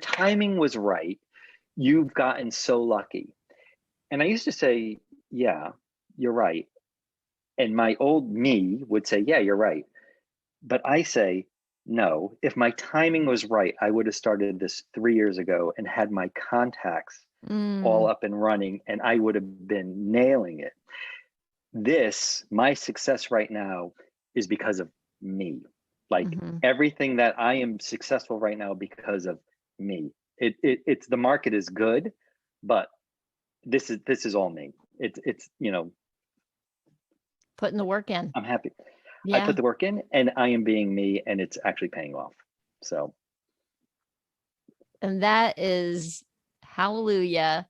timing was right. You've gotten so lucky." And I used to say, "Yeah, you're right." And my old me would say, "Yeah, you're right." But I say, no, if my timing was right, I would have started this 3 years ago and had my contacts all up and running, and I would have been nailing it. My success right now is because of me. Like everything that I am successful right now because of me. It's the market is good, but this is all me. It's Putting the work in. I'm happy. Yeah. I put the work in, and I am being me, and it's actually paying off. So, and that is hallelujah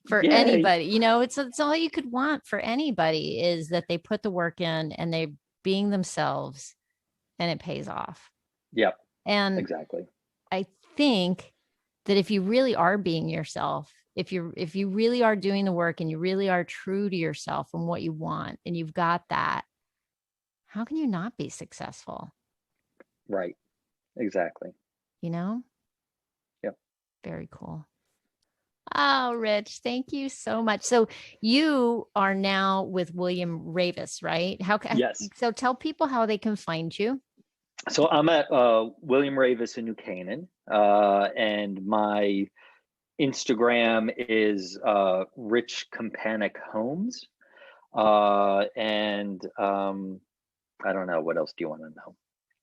for yay. anybody. It's all you could want for anybody, is that they put the work in and they being themselves, and it pays off. Yep. And exactly. I think that if you really are being yourself, if you really are doing the work and you really are true to yourself and what you want, and you've got that, how can you not be successful? Right. Exactly. Yep. Very cool. Oh, Rich, thank you so much. So you are now with William Ravis, right? Yes. So tell people how they can find you. So I'm at William Ravis in New Canaan, and my Instagram is Rich Companik Homes, and I don't know, what else do you want to know?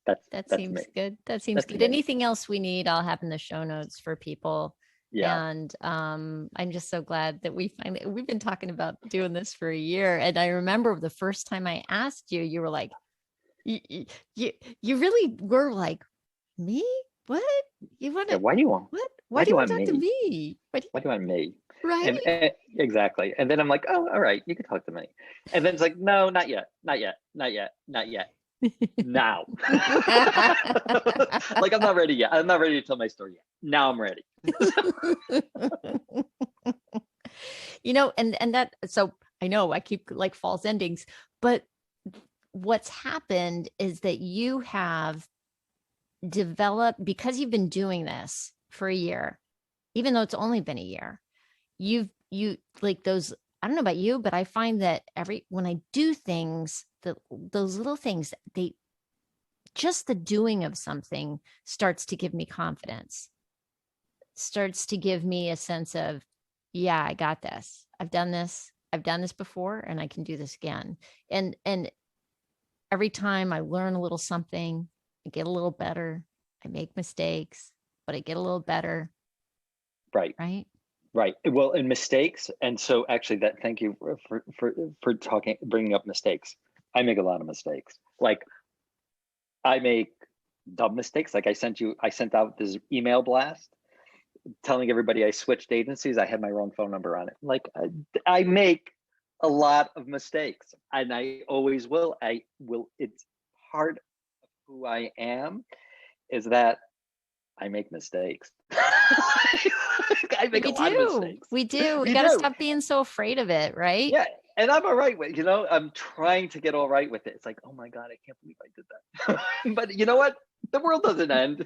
That that's seems me. good. That seems good. Me. Anything else we need, I'll have in the show notes for people. Yeah. And I'm just so glad that we've been talking about doing this for a year. And I remember the first time I asked you, you were like, you really were like, me? What? You want to? Yeah, why do you want? What? Why do you want to talk to me? Why do you want me? Right. And exactly. And then I'm like, oh, all right, you can talk to me. And then it's like, no, not yet. Now. Like, I'm not ready yet. I'm not ready to tell my story yet. Now I'm ready. And that, so I know I keep like false endings, but what's happened is that you have developed, because you've been doing this for a year, even though it's only been a year, you like those, I don't know about you, but I find that when I do things, those little things, just the doing of something starts to give me confidence, starts to give me a sense of, yeah, I got this. I've done this before, and I can do this again. And every time I learn a little something, I get a little better. I make mistakes, but I get a little better. Right. Well, and mistakes. And so actually thank you for bringing up mistakes. I make a lot of mistakes. Like, I make dumb mistakes. Like I sent out this email blast telling everybody I switched agencies. I had my wrong phone number on it. Like, I make a lot of mistakes, and I always will. It's part of who I am, is that I make mistakes. I make a lot of mistakes. We got to stop being so afraid of it, right? Yeah. And I'm all right with, I'm trying to get all right with it. It's like, oh my God, I can't believe I did that. But you know what? The world doesn't end.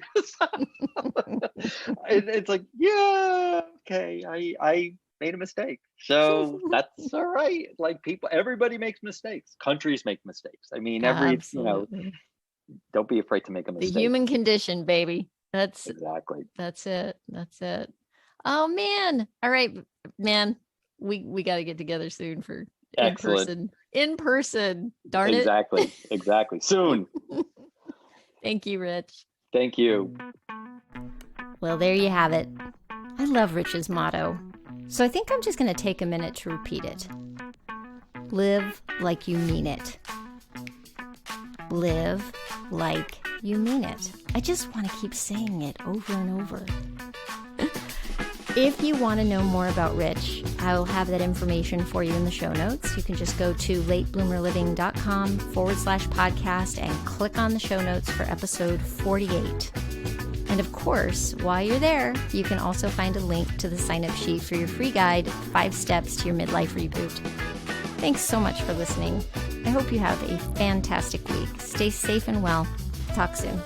It's like, yeah, okay, I made a mistake. So that's all right. Like everybody makes mistakes. Countries make mistakes. I mean, Absolutely. don't be afraid to make a The mistake. human condition, baby. Exactly. That's it. Oh man. All right, man. We got to get together soon for Excellent. in person. Darn it. Exactly. Soon. Thank you, Rich. Thank you. Well, there you have it. I love Rich's motto. So I think I'm just going to take a minute to repeat it. Live like you mean it. Live like you mean it. I just want to keep saying it over and over. If you want to know more about Rich, I will have that information for you in the show notes. You can just go to latebloomerliving.com/podcast and click on the show notes for episode 48. And of course, while you're there, you can also find a link to the sign-up sheet for your free guide, 5 Steps to Your Midlife Reboot. Thanks so much for listening. I hope you have a fantastic week. Stay safe and well. Talk soon.